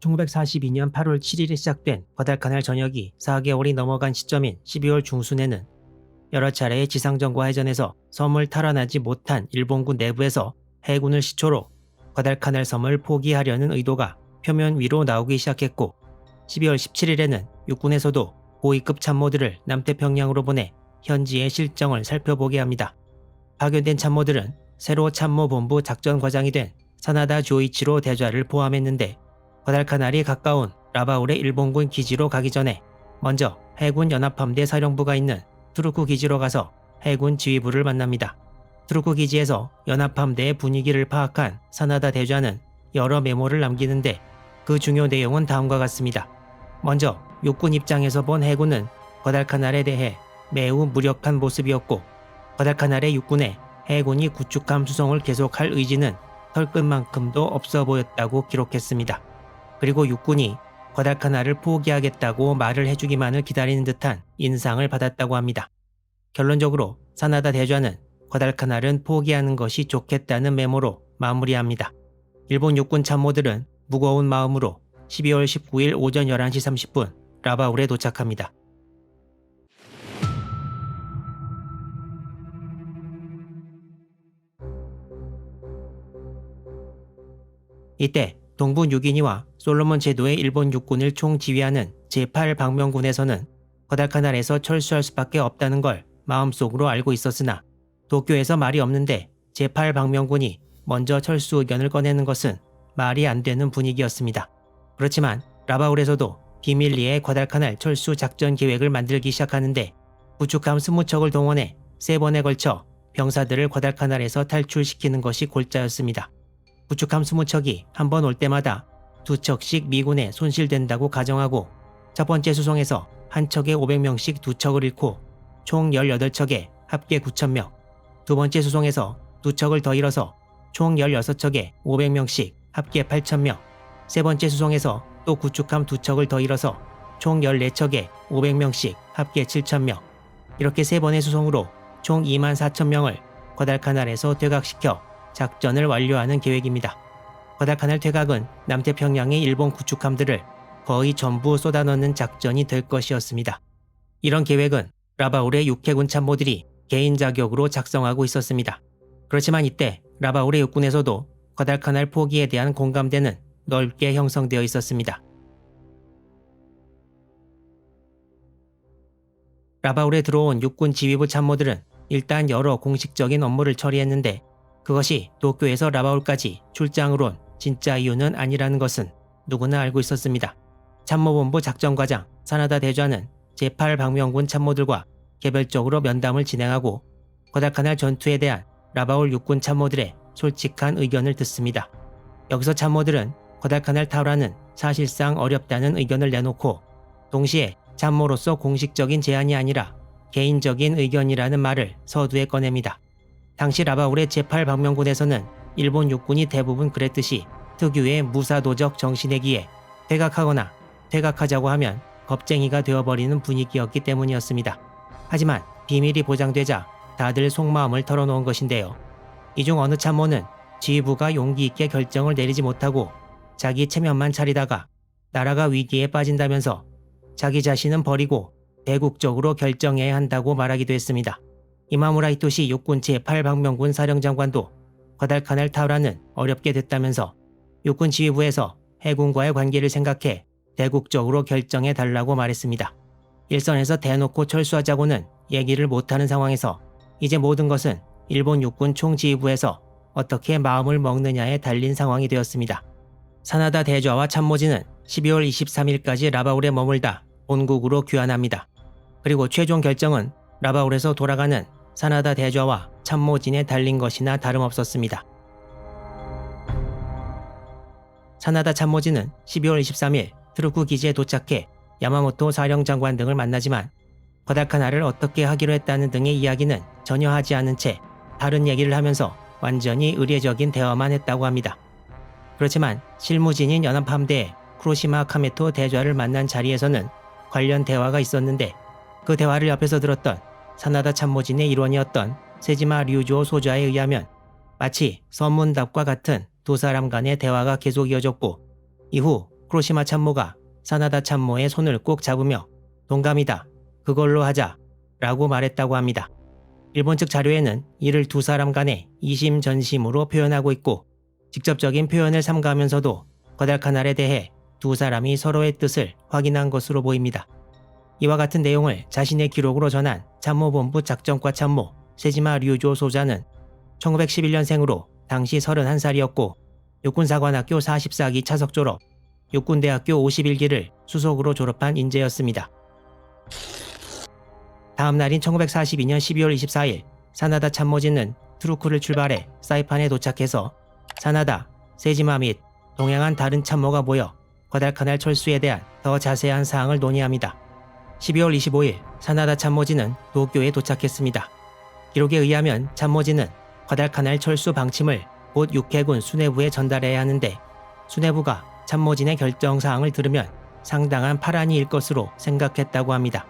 1942년 8월 7일에 시작된 과달카날 전역이 4개월이 넘어간 시점인 12월 중순에는 여러 차례의 지상전과 해전에서 섬을 탈환하지 못한 일본군 내부에서 해군을 시초로 과달카날 섬을 포기하려는 의도가 표면 위로 나오기 시작했고 12월 17일에는 육군에서도 고위급 참모들을 남태평양으로 보내 현지의 실정을 살펴보게 합니다. 파견된 참모들은 새로 참모본부 작전과장이 된 사나다 조이치로 대좌를 포함했는데 과달카날이 가까운 라바울의 일본군 기지로 가기 전에 먼저 해군 연합함대 사령부가 있는 투르쿠 기지로 가서 해군 지휘부를 만납니다. 투르쿠 기지에서 연합함대의 분위기를 파악한 사나다 대좌는 여러 메모를 남기는데 그 중요 내용은 다음과 같습니다. 먼저 육군 입장에서 본 해군은 과달카날에 대해 매우 무력한 모습이었고 과달카날의 육군에 해군이 구축함 수송을 계속할 의지는 털끝만큼도 없어 보였다고 기록했습니다. 그리고 육군이 과달카날을 포기하겠다고 말을 해주기만을 기다리는 듯한 인상을 받았다고 합니다. 결론적으로 사나다 대좌는 과달카날은 포기하는 것이 좋겠다는 메모로 마무리합니다. 일본 육군 참모들은 무거운 마음으로 12월 19일 오전 11시 30분 라바울에 도착합니다. 이때 동부 뉴기니와 솔로몬 제도의 일본 육군을 총지휘하는 제8방명군에서는 과달카날에서 철수할 수밖에 없다는 걸 마음속으로 알고 있었으나 도쿄에서 말이 없는데 제8방명군이 먼저 철수 의견을 꺼내는 것은 말이 안 되는 분위기였습니다. 그렇지만 라바울에서도 비밀리에 과달카날 철수 작전 계획을 만들기 시작하는데 구축함 20척을 동원해 3번에 걸쳐 병사들을 과달카날에서 탈출시키는 것이 골자였습니다. 구축함 20척이 한 번 올 때마다 2척씩 미군에 손실된다고 가정하고 첫 번째 수송에서 한 척에 500명씩 2척을 잃고 총 18척에 합계 9,000명, 두 번째 수송에서 2척을 더 잃어서 총 16척에 500명씩 합계 8,000명, 세 번째 수송에서 또 구축함 2척을 더 잃어서 총 14척에 500명씩 합계 7,000명, 이렇게 3번의 수송으로 총 24,000명을 과달카날에서 퇴각시켜 작전을 완료하는 계획입니다. 과달카날 퇴각은 남태평양의 일본 구축함들을 거의 전부 쏟아넣는 작전이 될 것이었습니다. 이런 계획은 라바울의 육해군 참모들이 개인 자격으로 작성하고 있었습니다. 그렇지만 이때 라바울의 육군에서도 과달카날 포기에 대한 공감대는 넓게 형성되어 있었습니다. 라바울에 들어온 육군 지휘부 참모들은 일단 여러 공식적인 업무를 처리했는데 그것이 도쿄에서 라바울까지 출장을 온 진짜 이유는 아니라는 것은 누구나 알고 있었습니다. 참모본부 작전과장 사나다 대좌는 제8방명군 참모들과 개별적으로 면담을 진행하고 과달카날 전투에 대한 라바울 육군 참모들의 솔직한 의견을 듣습니다. 여기서 참모들은 과달카날 탈환은 사실상 어렵다는 의견을 내놓고 동시에 참모로서 공식적인 제안이 아니라 개인적인 의견이라는 말을 서두에 꺼냅니다. 당시 라바울의 제8방명군에서는 일본 육군이 대부분 그랬듯이 특유의 무사도적 정신이기에 퇴각하거나 퇴각하자고 하면 겁쟁이가 되어버리는 분위기였기 때문이었습니다. 하지만 비밀이 보장되자 다들 속마음을 털어놓은 것인데요. 이 중 어느 참모는 지휘부가 용기 있게 결정을 내리지 못하고 자기 체면만 차리다가 나라가 위기에 빠진다면서 자기 자신은 버리고 대국적으로 결정해야 한다고 말하기도 했습니다. 이마무라 히토시 육군 제8방명군 사령장관도 과달카날 탈환은 어렵게 됐다면서 육군 지휘부에서 해군과의 관계를 생각해 대국적으로 결정해 달라고 말했습니다. 일선에서 대놓고 철수하자고는 얘기를 못하는 상황에서 이제 모든 것은 일본 육군 총지휘부에서 어떻게 마음을 먹느냐에 달린 상황이 되었습니다. 사나다 대좌와 참모진은 12월 23일까지 라바울에 머물다 본국으로 귀환합니다. 그리고 최종 결정은 라바울에서 돌아가는 사나다 대좌와 참모진에 달린 것이나 다름없었습니다. 사나다 참모진은 12월 23일 트루쿠 기지에 도착해 야마모토 사령장관 등을 만나지만 과달카날을 어떻게 하기로 했다는 등의 이야기는 전혀 하지 않은 채 다른 얘기를 하면서 완전히 의례적인 대화만 했다고 합니다. 그렇지만 실무진인 연합함대의 쿠로시마 카메토 대좌를 만난 자리에서는 관련 대화가 있었는데 그 대화를 옆에서 들었던 사나다 참모진의 일원이었던 세지마 류조 소좌에 의하면 마치 선문답과 같은 두 사람 간의 대화가 계속 이어졌고 이후 쿠로시마 참모가 사나다 참모의 손을 꼭 잡으며 동감이다. 그걸로 하자. 라고 말했다고 합니다. 일본 측 자료에는 이를 두 사람 간의 이심전심으로 표현하고 있고 직접적인 표현을 삼가하면서도 과달카날에 대해 두 사람이 서로의 뜻을 확인한 것으로 보입니다. 이와 같은 내용을 자신의 기록으로 전한 참모본부 작전과 참모 세지마 류조 소자는 1911년생으로 당시 31살이었고 육군사관학교 44기 차석 졸업, 육군대학교 51기를 수석으로 졸업한 인재였습니다. 다음 날인 1942년 12월 24일 사나다 참모진은 트루크를 출발해 사이판에 도착해서 사나다, 세지마 및 동행한 다른 참모가 모여 과달카날 철수에 대한 더 자세한 사항을 논의합니다. 12월 25일 사나다 참모진은 도쿄에 도착했습니다. 기록에 의하면 참모진은 과달카날 철수 방침을 곧 육해군 수뇌부에 전달해야 하는데 수뇌부가 참모진의 결정사항을 들으면 상당한 파란이 일 것으로 생각했다고 합니다.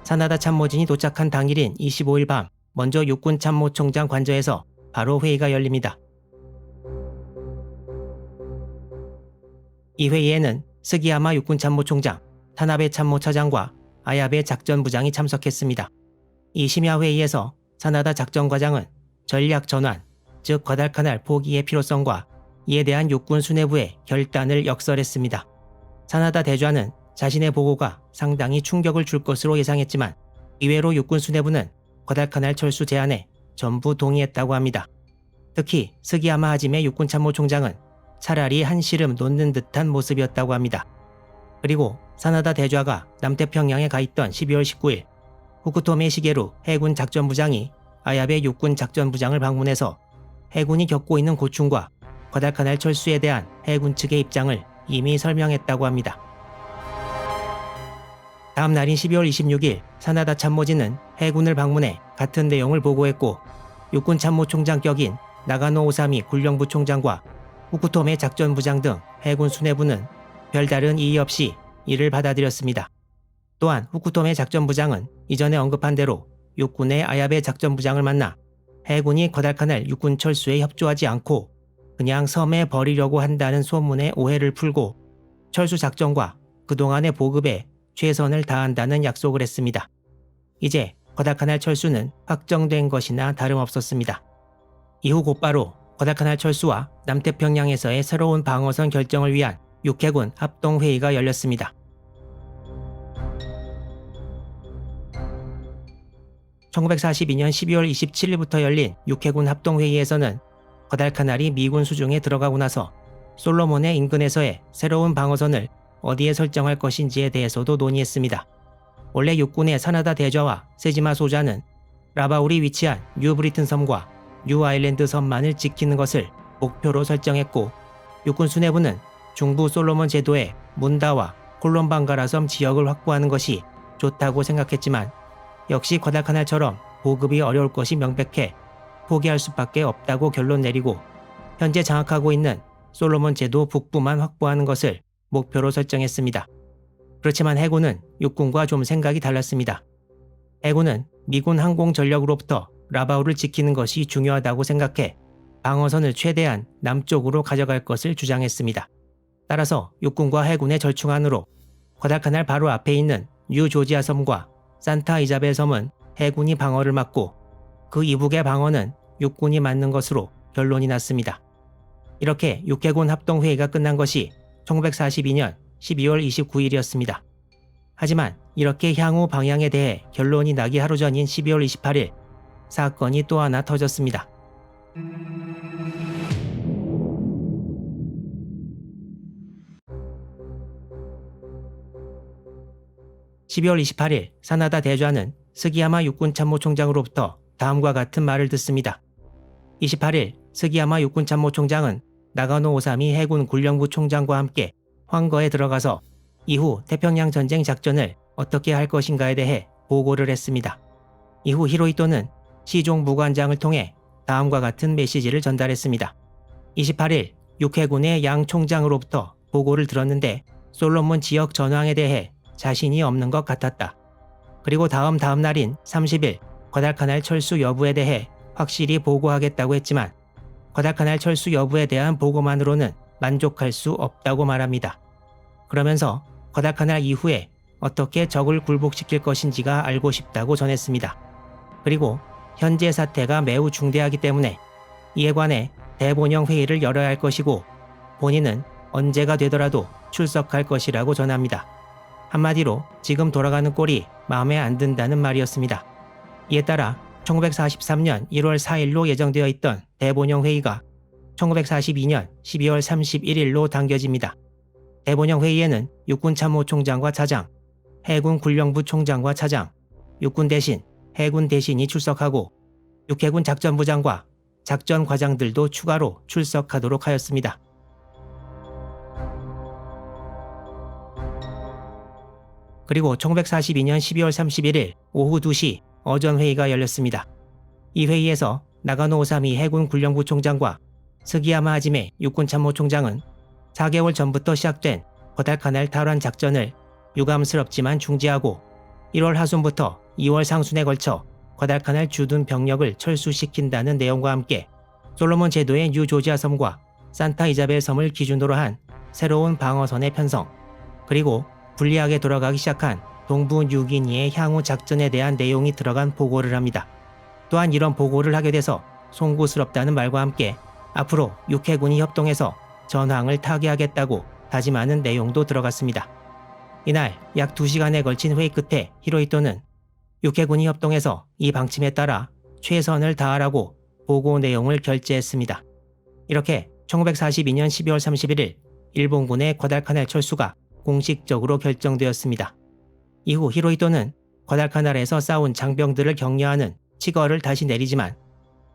사나다 참모진이 도착한 당일인 25일 밤 먼저 육군 참모총장 관저에서 바로 회의가 열립니다. 이 회의에는 스기야마 육군 참모총장, 타나베 참모차장과 아야베 작전부장이 참석했습니다. 이 심야회의에서 사나다 작전과장은 전략 전환, 즉 과달카날 포기의 필요성과 이에 대한 육군 수뇌부의 결단을 역설했습니다. 사나다 대좌는 자신의 보고가 상당히 충격을 줄 것으로 예상했지만 의외로 육군 수뇌부는 과달카날 철수 제안에 전부 동의했다고 합니다. 특히 스기야마 하지메 육군 참모총장은 차라리 한시름 놓는 듯한 모습이었다고 합니다. 그리고 사나다 대좌가 남태평양에 가 있던 12월 19일 후쿠토메 시게루 해군 작전부장이 아야베 육군 작전부장을 방문해서 해군이 겪고 있는 고충과 과달카날 철수에 대한 해군 측의 입장을 이미 설명했다고 합니다. 다음 날인 12월 26일 사나다 참모진은 해군을 방문해 같은 내용을 보고했고 육군 참모총장 격인 나가노 오사미 군령부 총장과 후쿠토메 작전부장 등 해군 수뇌부는 별다른 이의 없이 이를 받아들였습니다. 또한 후쿠토메 작전부장은 이전에 언급한 대로 육군의 아야베 작전부장을 만나 해군이 과달카날 육군 철수에 협조하지 않고 그냥 섬에 버리려고 한다는 소문에 오해를 풀고 철수 작전과 그동안의 보급에 최선을 다한다는 약속을 했습니다. 이제 과달카날 철수는 확정된 것이나 다름없었습니다. 이후 곧바로 과달카날 철수와 남태평양에서의 새로운 방어선 결정을 위한 육해군 합동회의가 열렸습니다. 1942년 12월 27일부터 열린 육해군 합동회의에서는 과달카날이 미군 수중에 들어가고 나서 솔로몬의 인근에서의 새로운 방어선을 어디에 설정할 것인지에 대해서도 논의했습니다. 원래 육군의 사나다 대좌와 세지마 소자는 라바울이 위치한 뉴브리튼 섬과 뉴 아일랜드 섬만을 지키는 것을 목표로 설정했고 육군 수뇌부는 중부 솔로몬 제도의 문다와 콜롬방가라 섬 지역을 확보하는 것이 좋다고 생각했지만 역시 과달카날처럼 보급이 어려울 것이 명백해 포기할 수밖에 없다고 결론 내리고 현재 장악하고 있는 솔로몬 제도 북부만 확보하는 것을 목표로 설정했습니다. 그렇지만 해군은 육군과 좀 생각이 달랐습니다. 해군은 미군 항공 전력으로부터 라바울을 지키는 것이 중요하다고 생각해 방어선을 최대한 남쪽으로 가져갈 것을 주장했습니다. 따라서 육군과 해군의 절충안으로 과달카날 바로 앞에 있는 뉴 조지아 섬과 산타 이자벨 섬은 해군이 방어를 맡고 그 이북의 방어는 육군이 맡는 것으로 결론이 났습니다. 이렇게 육해군 합동회의가 끝난 것이 1942년 12월 29일이었습니다. 하지만 이렇게 향후 방향에 대해 결론이 나기 하루 전인 12월 28일 사건이 또 하나 터졌습니다. 12월 28일 사나다 대좌는 스기야마 육군 참모총장으로부터 다음과 같은 말을 듣습니다. 28일 스기야마 육군 참모총장은 나가노 오사미 해군 군령부 총장과 함께 황거에 들어가서 이후 태평양 전쟁 작전을 어떻게 할 것인가에 대해 보고를 했습니다. 이후 히로히토는 시종 무관장을 통해 다음과 같은 메시지를 전달했습니다. 28일 육해군의 양 총장으로부터 보고를 들었는데 솔로몬 지역 전황에 대해 자신이 없는 것 같았다. 그리고 다음 날인 30일 과달카날 철수 여부에 대해 확실히 보고하겠다고 했지만 과달카날 철수 여부에 대한 보고만으로는 만족할 수 없다고 말합니다. 그러면서 과달카날 이후에 어떻게 적을 굴복시킬 것인지가 알고 싶다고 전했습니다. 그리고 현재 사태가 매우 중대하기 때문에 이에 관해 대본영 회의를 열어야 할 것이고 본인은 언제가 되더라도 출석할 것이라고 전합니다. 한마디로 지금 돌아가는 꼴이 마음에 안 든다는 말이었습니다. 이에 따라 1943년 1월 4일로 예정되어 있던 대본영 회의가 1942년 12월 31일로 당겨집니다. 대본영 회의에는 육군참모총장과 차장, 해군군령부 총장과 차장, 육군 대신, 해군 대신이 출석하고 육해군 작전부장과 작전과장들도 추가로 출석하도록 하였습니다. 그리고 1942년 12월 31일 오후 2시 어전회의가 열렸습니다. 이 회의에서 나가노 오사미 해군군령부 총장과 스기야마 하지메 육군참모총장은 4개월 전부터 시작된 과달카날 탈환 작전을 유감스럽지만 중지하고 1월 하순부터 2월 상순에 걸쳐 과달카날 주둔 병력을 철수시킨다는 내용과 함께 솔로몬 제도의 뉴조지아 섬과 산타 이자벨 섬을 기준으로 한 새로운 방어선의 편성, 그리고 불리하게 돌아가기 시작한 동부 뉴기니의 향후 작전에 대한 내용이 들어간 보고를 합니다. 또한 이런 보고를 하게 돼서 송구스럽다는 말과 함께 앞으로 육해군이 협동해서 전황을 타개하겠다고 다짐하는 내용도 들어갔습니다. 이날 약 2시간에 걸친 회의 끝에 히로히토는 육해군이 협동해서 이 방침에 따라 최선을 다하라고 보고 내용을 결재했습니다. 이렇게 1942년 12월 31일 일본군의 과달카날 철수가 공식적으로 결정되었습니다. 이후 히로히토는 과달카날에서 싸운 장병들을 격려하는 칙어를 다시 내리지만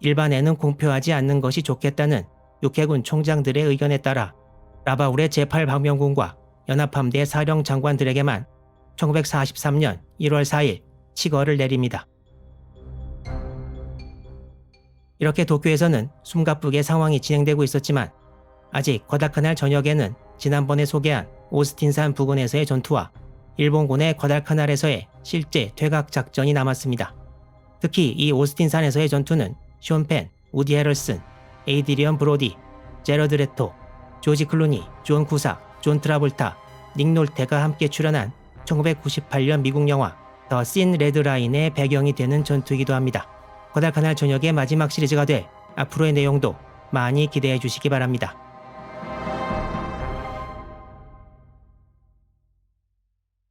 일반에는 공표하지 않는 것이 좋겠다는 육해군 총장들의 의견에 따라 라바울의 제8방명군과 연합함대 사령 장관들에게만 1943년 1월 4일 칙어를 내립니다. 이렇게 도쿄에서는 숨가쁘게 상황이 진행되고 있었지만 아직 과달카날 전역에는 지난번에 소개한 오스틴산 부근에서의 전투와 일본군의 과달카날에서의 실제 퇴각 작전이 남았습니다. 특히 이 오스틴산에서의 전투는 숀 펜, 우디 해럴슨, 에이드리언 브로디, 제러드 레토, 조지 클루니, 존 쿠삭, 존 트라볼타, 닉 놀테가 함께 출연한 1998년 미국 영화 더 씬 레드라인의 배경이 되는 전투이기도 합니다. 과달카날 전역의 마지막 시리즈가 될 앞으로의 내용도 많이 기대해 주시기 바랍니다.